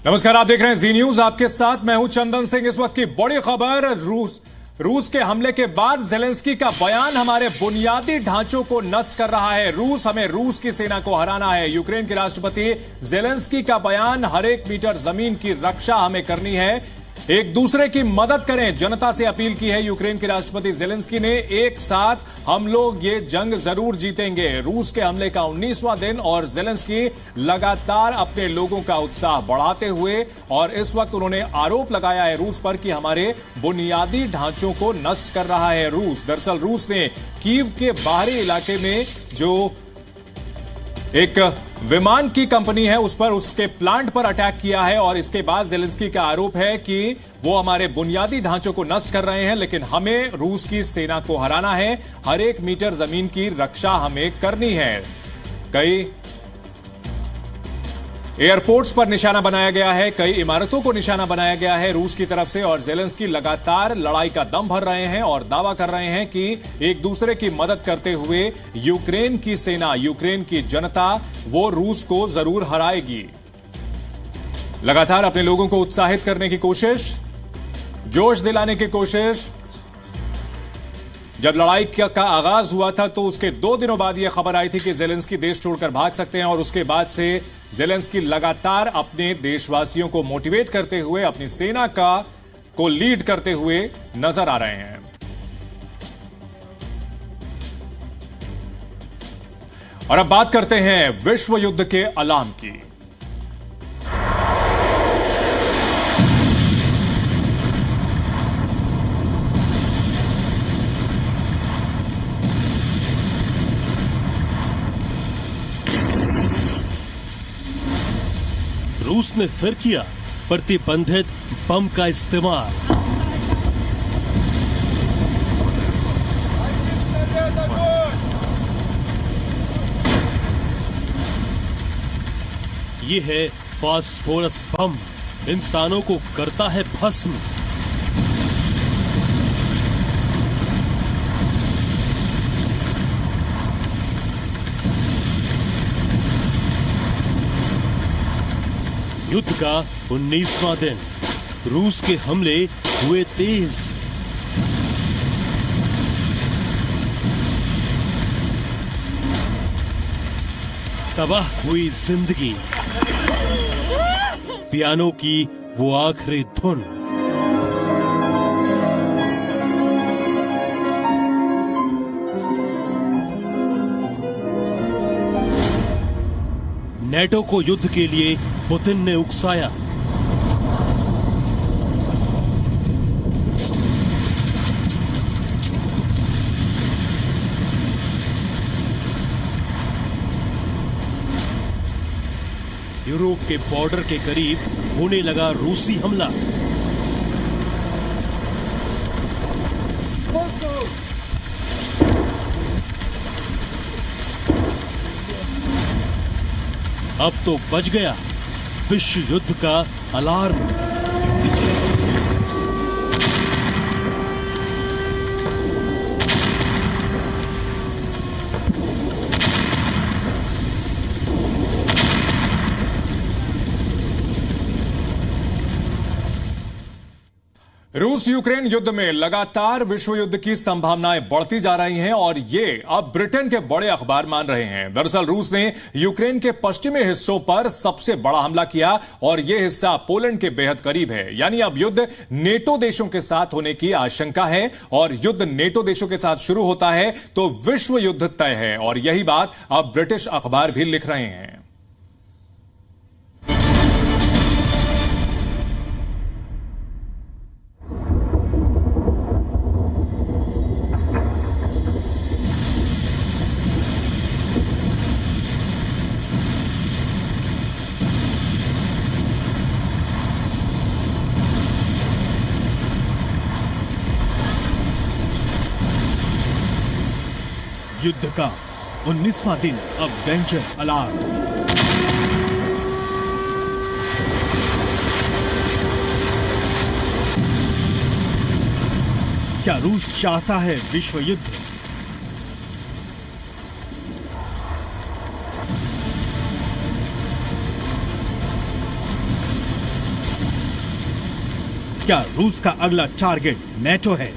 नमस्कार, आप देख रहे हैं जी न्यूज। आपके साथ मैं हूं चंदन सिंह। इस वक्त की बड़ी खबर, रूस के हमले के बाद जेलेंस्की का बयान हमारे बुनियादी ढांचों को नष्ट कर रहा है। हमें रूस की सेना को हराना है। यूक्रेन के राष्ट्रपति जेलेंस्की का बयान, हर एक मीटर जमीन की रक्षा हमें करनी है, एक दूसरे की मदद करें, जनता से अपील की है यूक्रेन के राष्ट्रपति जेलेंस्की ने। एक साथ हम लोग ये जंग जरूर जीतेंगे। रूस के हमले का 19वां दिन और जेलेंस्की लगातार अपने लोगों का उत्साह बढ़ाते हुए, और इस वक्त उन्होंने आरोप लगाया है रूस पर कि हमारे बुनियादी ढांचों को नष्ट कर रहा है रूस। दरअसल रूस ने कीव के बाहरी इलाके में जो एक विमान की कंपनी है उस पर, उसके प्लांट पर अटैक किया है, और इसके बाद जेलेंस्की का आरोप है कि वो हमारे बुनियादी ढांचों को नष्ट कर रहे हैं, लेकिन हमें रूस की सेना को हराना है, हर एक मीटर जमीन की रक्षा हमें करनी है। कई एयरपोर्ट्स पर निशाना बनाया गया है, कई इमारतों को निशाना बनाया गया है रूस की तरफ से, और जेलेंस्की लगातार लड़ाई का दम भर रहे हैं और दावा कर रहे हैं कि एक दूसरे की मदद करते हुए यूक्रेन की सेना, यूक्रेन की जनता, वो रूस को जरूर हराएगी। लगातार अपने लोगों को उत्साहित करने की कोशिश, जोश दिलाने की कोशिश। जब लड़ाई का आगाज हुआ था तो उसके 2 दिनों बाद यह खबर आई थी कि जेलेंस्की देश छोड़कर भाग सकते हैं, और उसके बाद से जेलेंस्की लगातार अपने देशवासियों को मोटिवेट करते हुए, अपनी सेना को लीड करते हुए नजर आ रहे हैं। और अब बात करते हैं विश्व युद्ध के अलार्म की। रूस ने फिर किया प्रतिबंधित बम का इस्तेमाल। ये है फास्फोरस बम, इंसानों को करता है भस्म। युद्ध का 19वां दिन, रूस के हमले हुए तेज। तबाह हुई जिंदगी, पियानो की वो आखिरी धुन। नेटो को युद्ध के लिए पुतिन ने उकसाया। यूरोप के बॉर्डर के करीब होने लगा रूसी हमला। अब तो बज गया विश्व युद्ध का अलार्म। रूस यूक्रेन युद्ध में लगातार विश्व युद्ध की संभावनाएं बढ़ती जा रही हैं, और ये अब ब्रिटेन के बड़े अखबार मान रहे हैं। दरअसल रूस ने यूक्रेन के पश्चिमी हिस्सों पर सबसे बड़ा हमला किया, और यह हिस्सा पोलैंड के बेहद करीब है। यानी अब युद्ध नेटो देशों के साथ होने की आशंका है, और युद्ध नेटो देशों के साथ शुरू होता है तो विश्व युद्ध तय है, और यही बात अब ब्रिटिश अखबार भी लिख रहे हैं। युद्ध का 19वां दिन, अब डेंजर अलार्म। क्या रूस चाहता है विश्व युद्ध? क्या रूस का अगला टारगेट नेटो है?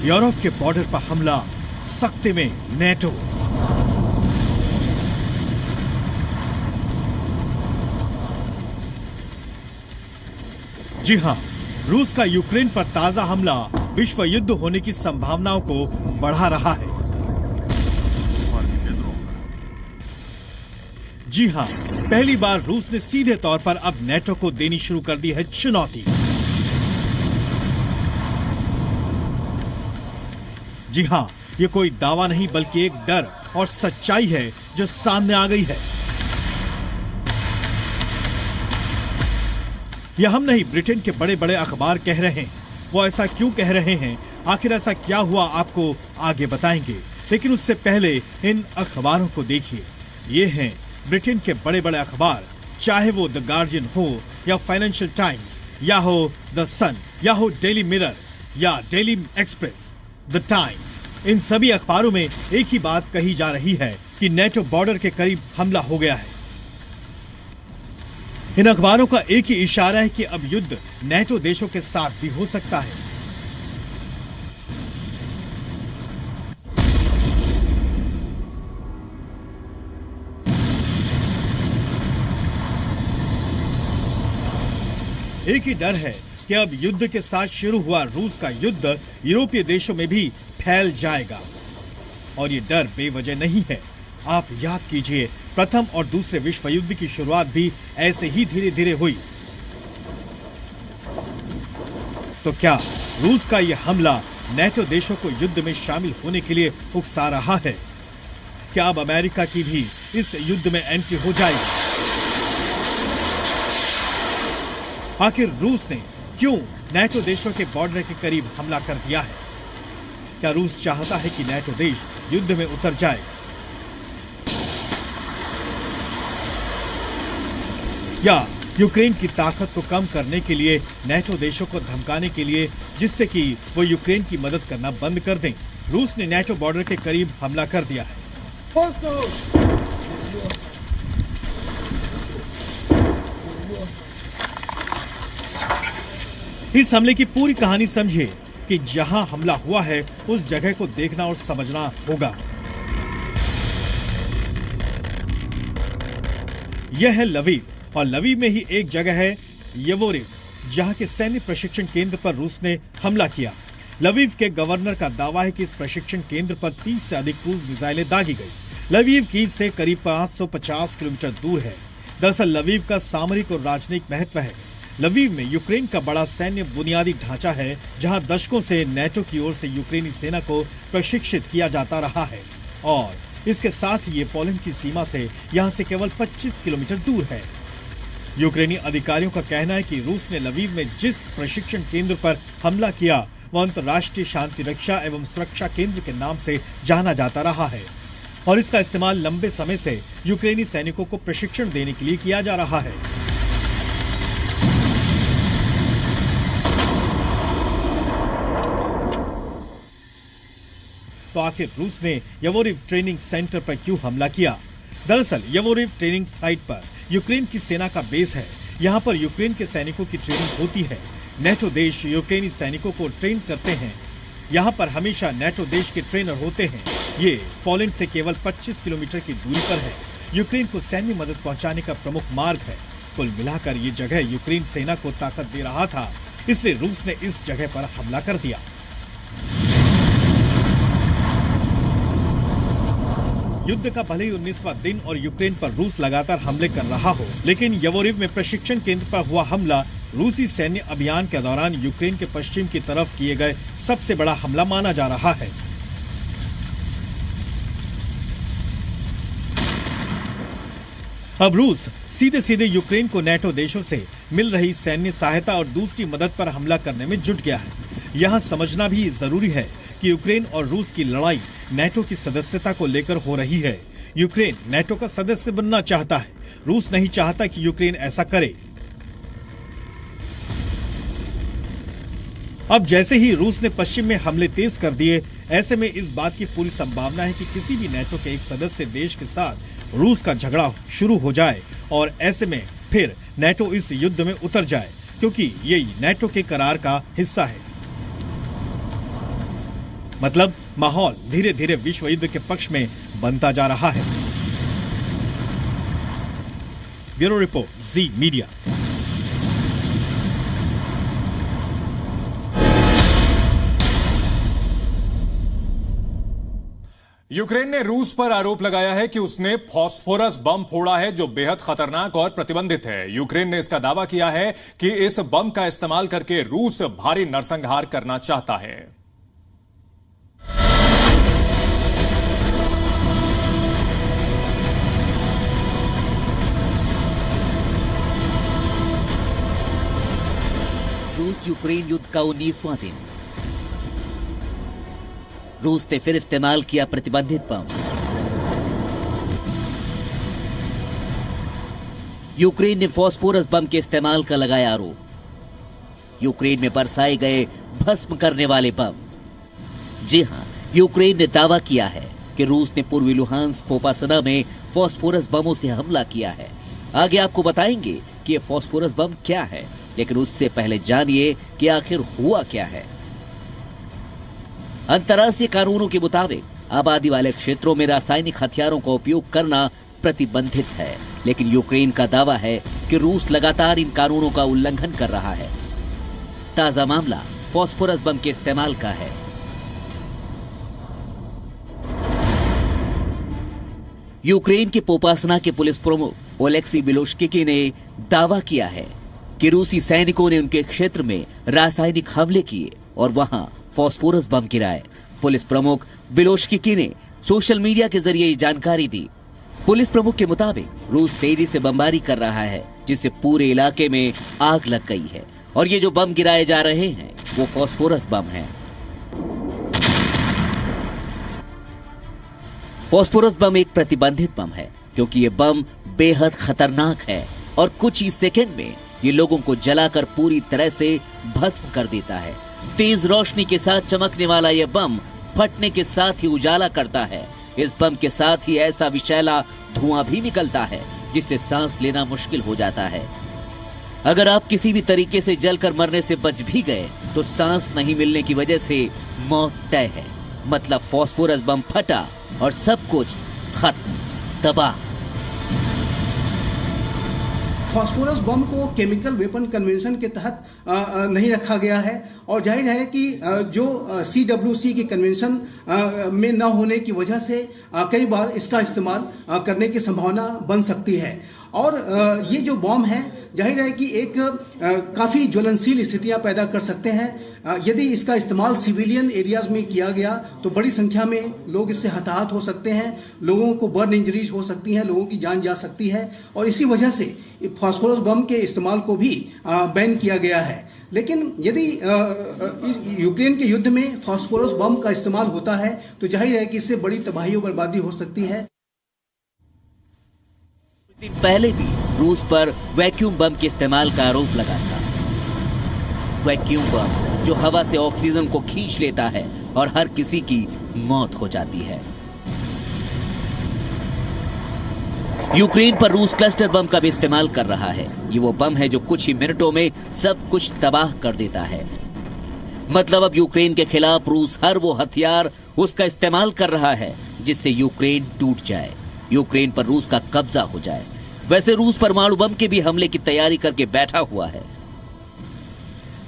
यूरोप के बॉर्डर पर हमला, सख्ते में नेटो। जी हां, रूस का यूक्रेन पर ताजा हमला विश्व युद्ध होने की संभावनाओं को बढ़ा रहा है। जी हां, पहली बार रूस ने सीधे तौर पर अब नेटो को देनी शुरू कर दी है चुनौती। जी हां, ये कोई दावा नहीं बल्कि एक डर और सच्चाई है जो सामने आ गई है। यह हम नहीं, ब्रिटेन के बड़े बड़े अखबार कह रहे हैं। वो ऐसा क्यों कह रहे हैं, आखिर ऐसा क्या हुआ, आपको आगे बताएंगे। लेकिन उससे पहले इन अखबारों को देखिए। ये हैं ब्रिटेन के बड़े बड़े अखबार, चाहे वो द गार्जियन हो या फाइनेंशियल टाइम्स या हो द सन या हो डेली मिरर या डेली एक्सप्रेस, द टाइम्स। इन सभी अखबारों में एक ही बात कही जा रही है कि नेटो बॉर्डर के करीब हमला हो गया है। इन अखबारों का एक ही इशारा है कि अब युद्ध नेटो देशों के साथ भी हो सकता है। एक ही डर है कि अब युद्ध के साथ शुरू हुआ रूस का युद्ध यूरोपीय देशों में भी फैल जाएगा। और ये डर बेवजह नहीं है। आप याद कीजिए, प्रथम और दूसरे विश्व युद्ध की शुरुआत भी ऐसे ही धीरे धीरे हुई। तो क्या रूस का यह हमला नेटो देशों को युद्ध में शामिल होने के लिए उकसा रहा है? क्या अब अमेरिका की भी इस युद्ध में एंट्री हो जाएगी? आखिर रूस ने क्यों नेटो देशों के बॉर्डर के करीब हमला कर दिया है? क्या रूस चाहता है कि नेटो देश युद्ध में उतर जाए? या यूक्रेन की ताकत को कम करने के लिए, नेटो देशों को धमकाने के लिए, जिससे कि वो यूक्रेन की मदद करना बंद कर दें, रूस ने नेटो बॉर्डर के करीब हमला कर दिया है। इस हमले की पूरी कहानी समझिए कि जहां हमला हुआ है उस जगह को देखना और समझना होगा। यह है लवीव, और लवीव में ही एक जगह है यवोरिव, जहां के सैन्य प्रशिक्षण केंद्र पर रूस ने हमला किया। लवीव के गवर्नर का दावा है कि इस प्रशिक्षण केंद्र पर 30 से अधिक क्रूज मिसाइलें दागी गई। लवीव कीव से करीब 550 किलोमीटर दूर है। दरअसल लवीव का सामरिक और राजनयिक महत्व है। लवीव में यूक्रेन का बड़ा सैन्य बुनियादी ढांचा है, जहां दशकों से नेटो की ओर से यूक्रेनी सेना को प्रशिक्षित किया जाता रहा है। और इसके साथ ही ये पोलैंड की सीमा से यहां से केवल 25 किलोमीटर दूर है। यूक्रेनी अधिकारियों का कहना है कि रूस ने लवीव में जिस प्रशिक्षण केंद्र पर हमला किया, वह अंतर्राष्ट्रीय शांति रक्षा एवं सुरक्षा केंद्र के नाम से जाना जाता रहा है, और इसका इस्तेमाल लंबे समय से यूक्रेनी सैनिकों को प्रशिक्षण देने के लिए किया जा रहा है। तो आखिर रूस ने यवोरिव ट्रेनिंग सेंटर पर क्यों हमला किया? दरअसल यवोरिव ट्रेनिंग साइट पर यूक्रेन की सेना का बेस है। यहाँ पर यूक्रेन के सैनिकों की ट्रेनिंग होती है। नेटो देश यूक्रेनी सैनिकों को ट्रेन करते हैं। यहाँ पर हमेशा नेटो देश के ट्रेनर होते हैं। ये पोलैंड से केवल 25 किलोमीटर की दूरी पर है। यूक्रेन को सैन्य मदद पहुंचाने का प्रमुख मार्ग है। कुल मिलाकर ये जगह यूक्रेन सेना को ताकत दे रहा था, इसलिए रूस ने इस जगह पर हमला कर दिया। युद्ध का भले ही 19वां दिन और यूक्रेन पर रूस लगातार हमले कर रहा हो, लेकिन यवोरिव में प्रशिक्षण केंद्र पर हुआ हमला रूसी सैन्य अभियान के दौरान यूक्रेन के पश्चिम की तरफ किए गए सबसे बड़ा हमला माना जा रहा है। अब रूस सीधे सीधे यूक्रेन को नेटो देशों से मिल रही सैन्य सहायता और दूसरी मदद पर हमला करने में जुट गया है। यहाँ समझना भी जरूरी है कि यूक्रेन और रूस की लड़ाई नेटो की सदस्यता को लेकर हो रही है। यूक्रेन नेटो का सदस्य बनना चाहता है। रूस नहीं चाहता कि यूक्रेन ऐसा करे। अब जैसे ही रूस ने पश्चिम में हमले तेज कर दिए, ऐसे में इस बात की पूरी संभावना है कि किसी भी नेटो के एक सदस्य देश के साथ रूस का झगड़ा शुरू हो जाए और ऐसे में फिर नेटो इस युद्ध में उतर जाए, क्योंकि ये नेटो के करार का हिस्सा है। मतलब माहौल धीरे धीरे विश्व युद्ध के पक्ष में बनता जा रहा है। ब्यूरो रिपोर्ट, जी मीडिया। यूक्रेन ने रूस पर आरोप लगाया है कि उसने फास्फोरस बम फोड़ा है, जो बेहद खतरनाक और प्रतिबंधित है। यूक्रेन ने इसका दावा किया है कि इस बम का इस्तेमाल करके रूस भारी नरसंहार करना चाहता है। रूस यूक्रेन युद्ध का 19वां दिन। रूस ने फिर इस्तेमाल किया प्रतिबंधित बम। यूक्रेन ने फास्फोरस बम के इस्तेमाल का लगाया आरोप। यूक्रेन में बरसाए गए भस्म करने वाले बम। जी हां, यूक्रेन ने दावा किया है कि रूस ने पूर्वी लुहांस्क पोपासना में फास्फोरस बमों से हमला किया है। आगे आपको बताएंगे कि ये फास्फोरस बम क्या है, लेकिन उससे पहले जानिए कि आखिर हुआ क्या है। अंतर्राष्ट्रीय कानूनों के मुताबिक आबादी वाले क्षेत्रों में रासायनिक हथियारों का उपयोग करना प्रतिबंधित है, लेकिन यूक्रेन का दावा है कि रूस लगातार इन कानूनों का उल्लंघन कर रहा है। ताजा मामला फास्फोरस बम के इस्तेमाल का है। यूक्रेन के पोपासना के पुलिस प्रमुख ओलेक्सी बिलोश्किकी ने दावा किया है कि रूसी सैनिकों ने उनके क्षेत्र में रासायनिक हमले किए और वहां फास्फोरस बम गिराए। पुलिस प्रमुख बिलोश्किकी ने सोशल मीडिया के जरिए ये जानकारी दी। पुलिस प्रमुख के मुताबिक रूस तेजी से बमबारी कर रहा है, जिससे पूरे इलाके में आग लग गई है और ये जो बम गिराए जा रहे हैं वो फास्फोरस बम हैं। फास्फोरस बम एक प्रतिबंधित बम है, क्योंकि ये बम बेहद खतरनाक है और कुछ ही सेकंड में ये लोगों को जलाकर पूरी तरह से भस्म कर देता है। तेज रोशनी के साथ चमकने वाला यह बम फटने के साथ ही उजाला करता है। इस बम के साथ ही ऐसा विषैला धुआं भी निकलता है जिससे सांस लेना मुश्किल हो जाता है। अगर आप किसी भी तरीके से जलकर मरने से बच भी गए तो सांस नहीं मिलने की वजह से मौत तय है। मतलब फास्फोरस बम फटा और सब कुछ खत्म, तबाह। फास्फोरस बम को केमिकल वेपन कन्वेंशन के तहत नहीं रखा गया है और जाहिर है कि जो CWC की कन्वेंशन में न होने की वजह से कई बार इसका इस्तेमाल करने की संभावना बन सकती है। और ये जो बम है जाहिर है कि एक काफ़ी ज्वलनशील स्थितियां पैदा कर सकते हैं। यदि इसका इस्तेमाल सिविलियन एरियाज में किया गया तो बड़ी संख्या में लोग इससे हताहत हो सकते हैं, लोगों को बर्न इंजरीज हो सकती हैं, लोगों की जान जा सकती है और इसी वजह से फास्फोरस बम के इस्तेमाल को भी बैन किया गया है। लेकिन यदि यूक्रेन के युद्ध में फास्फोरस बम का इस्तेमाल होता है तो जाहिर है कि इससे बड़ी तबाही और बर्बादी हो सकती है। दिन पहले भी रूस पर वैक्यूम बम के इस्तेमाल का आरोप लगा था। वैक्यूम बम जो हवा से ऑक्सीजन को खींच लेता है और हर किसी की मौत हो जाती है। यूक्रेन पर रूस क्लस्टर बम का भी इस्तेमाल कर रहा है। ये वो बम है जो कुछ ही मिनटों में सब कुछ तबाह कर देता है। मतलब अब यूक्रेन के खिलाफ रूस हर वो हथियार उसका इस्तेमाल कर रहा है जिससे यूक्रेन टूट जाए, यूक्रेन पर रूस का कब्जा हो जाए। वैसे रूस परमाणु बम के भी हमले की तैयारी करके बैठा हुआ है,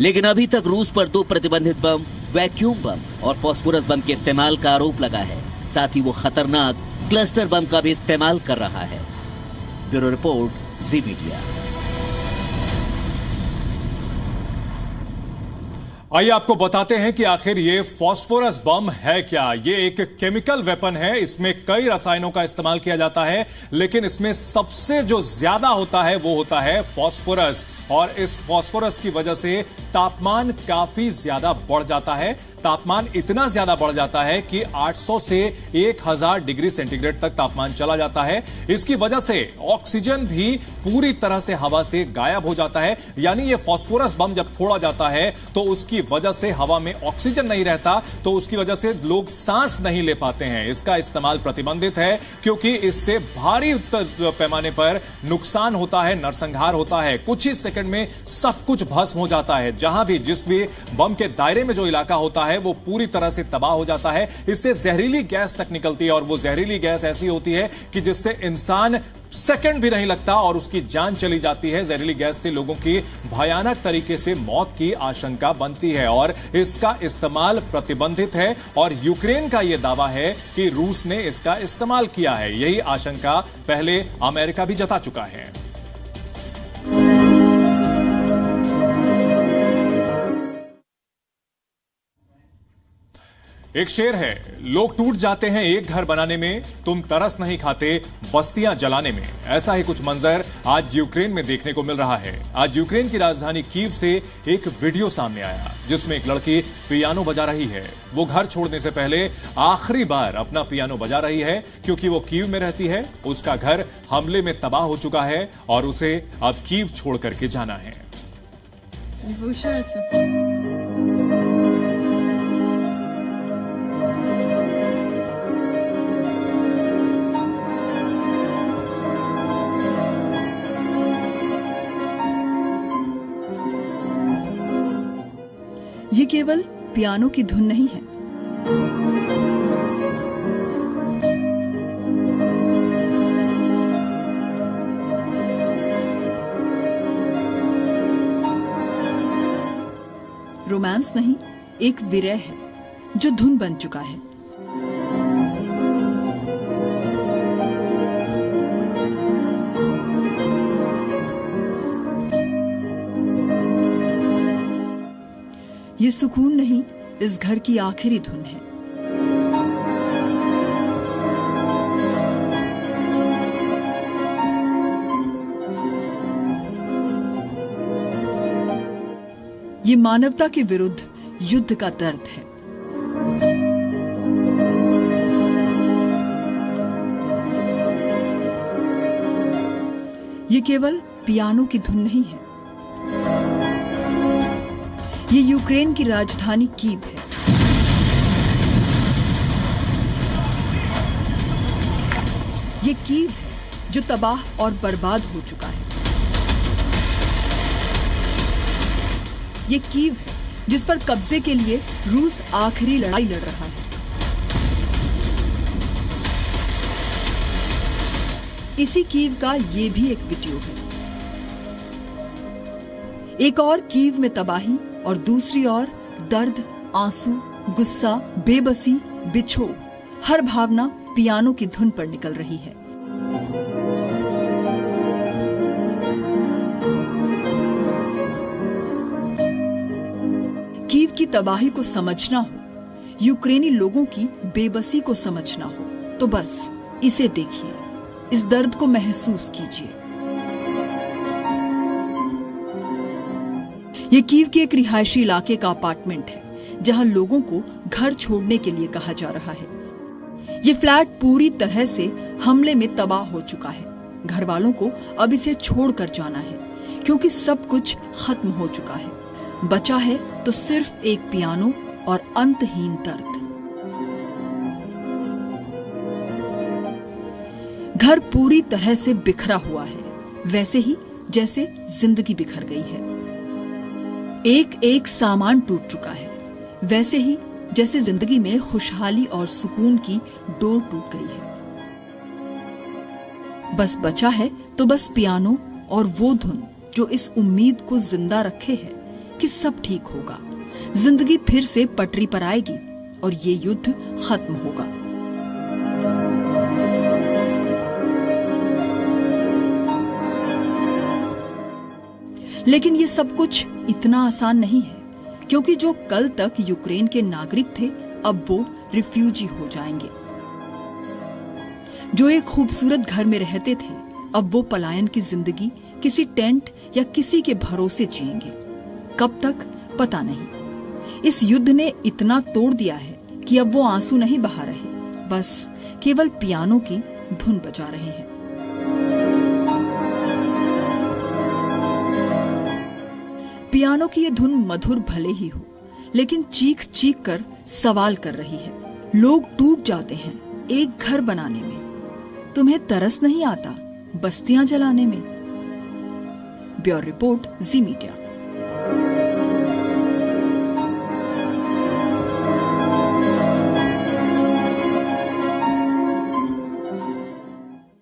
लेकिन अभी तक रूस पर 2 प्रतिबंधित बम, वैक्यूम बम और फास्फोरस बम के इस्तेमाल का आरोप लगा है। साथ ही वो खतरनाक क्लस्टर बम का भी इस्तेमाल कर रहा है। ब्यूरो रिपोर्ट, जी मीडिया। आइए आपको बताते हैं कि आखिर ये फास्फोरस बम है क्या। ये एक केमिकल वेपन है, इसमें कई रसायनों का इस्तेमाल किया जाता है, लेकिन इसमें सबसे जो ज्यादा होता है वो होता है फास्फोरस। और इस फास्फोरस की वजह से तापमान काफी ज्यादा बढ़ जाता है। तापमान इतना ज्यादा बढ़ जाता है कि 800 से 1000 डिग्री सेंटीग्रेड तक तापमान चला जाता है। इसकी वजह से ऑक्सीजन भी पूरी तरह से हवा से गायब हो जाता है। यानी ये फास्फोरस बम जब फोड़ा जाता है तो उसकी वजह से हवा में ऑक्सीजन नहीं रहता, तो उसकी वजह से लोग सांस नहीं ले पाते हैं। इसका इस्तेमाल प्रतिबंधित है क्योंकि इससे भारी पैमाने पर नुकसान होता है, नरसंहार होता है। कुछ ही सेकंड में सब कुछ भस्म हो जाता है। जहां भी जिस भी बम के दायरे में जो इलाका होता है वो पूरी तरह से तबाह हो जाता है। इससे जहरीली गैस तक निकलती है और वो जहरीली गैस ऐसी होती है कि जिससे इंसान सेकंड भी नहीं लगता और उसकी जान चली जाती है। जहरीली गैस से लोगों की भयानक तरीके से मौत की आशंका बनती है और इसका इस्तेमाल प्रतिबंधित है। और यूक्रेन का यह दावा है कि रूस ने इसका इस्तेमाल किया है। यही आशंका पहले अमेरिका भी जता चुका है। एक शेर है, लोग टूट जाते हैं एक घर बनाने में, तुम तरस नहीं खाते बस्तियां जलाने में। ऐसा ही कुछ मंजर आज यूक्रेन में देखने को मिल रहा है। आज यूक्रेन की राजधानी कीव से एक वीडियो सामने आया जिसमें एक लड़की पियानो बजा रही है। वो घर छोड़ने से पहले आखिरी बार अपना पियानो बजा रही है क्योंकि वो कीव में रहती है। उसका घर हमले में तबाह हो चुका है और उसे अब कीव छोड़ करके जाना है। ये केवल पियानो की धुन नहीं है। रोमांस नहीं, एक विरह है जो धुन बन चुका है। ये सुकून नहीं, इस घर की आखिरी धुन है। ये मानवता के विरुद्ध युद्ध का दर्द है। ये केवल पियानो की धुन नहीं है। ये यूक्रेन की राजधानी कीव है। ये कीव है जो तबाह और बर्बाद हो चुका है। ये कीव है जिस पर कब्जे के लिए रूस आखिरी लड़ाई लड़ रहा है। इसी कीव का ये भी एक वीडियो है। एक और कीव में तबाही और दूसरी ओर दर्द, आंसू, गुस्सा, बेबसी, बिछोह, हर भावना पियानो की धुन पर निकल रही है। कीव की तबाही को समझना हो, यूक्रेनी लोगों की बेबसी को समझना हो, तो बस इसे देखिए, इस दर्द को महसूस कीजिए। ये कीव के एक रिहायशी इलाके का अपार्टमेंट है जहां लोगों को घर छोड़ने के लिए कहा जा रहा है। ये फ्लैट पूरी तरह से हमले में तबाह हो चुका है। घर वालों को अब इसे छोड़कर जाना है क्योंकि सब कुछ खत्म हो चुका है। बचा है तो सिर्फ एक पियानो और अंतहीन दर्द। घर पूरी तरह से बिखरा हुआ है, वैसे ही जैसे जिंदगी बिखर गई है। एक एक सामान टूट चुका है, वैसे ही जैसे जिंदगी में खुशहाली और सुकून की डोर टूट गई है। बस बचा है तो बस पियानो और वो धुन जो इस उम्मीद को जिंदा रखे है कि सब ठीक होगा, जिंदगी फिर से पटरी पर आएगी और ये युद्ध खत्म होगा। लेकिन ये सब कुछ इतना आसान नहीं है क्योंकि जो कल तक यूक्रेन के नागरिक थे अब वो रिफ्यूजी हो जाएंगे। जो एक खूबसूरत घर में रहते थे अब वो पलायन की जिंदगी किसी टेंट या किसी के भरोसे जिएंगे। कब तक पता नहीं। इस युद्ध ने इतना तोड़ दिया है कि अब वो आंसू नहीं बहा रहे, बस केवल पियानो की धुन बजा रहे हैं। पियानो की ये धुन मधुर भले ही हो, लेकिन चीख चीख कर सवाल कर रही है। लोग टूट जाते हैं एक घर बनाने में, तुम्हें तरस नहीं आता बस्तियां जलाने में? Bureau report, ji media.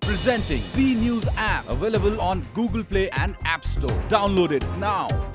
Presenting B News app, available on Google Play and App Store. Download it now.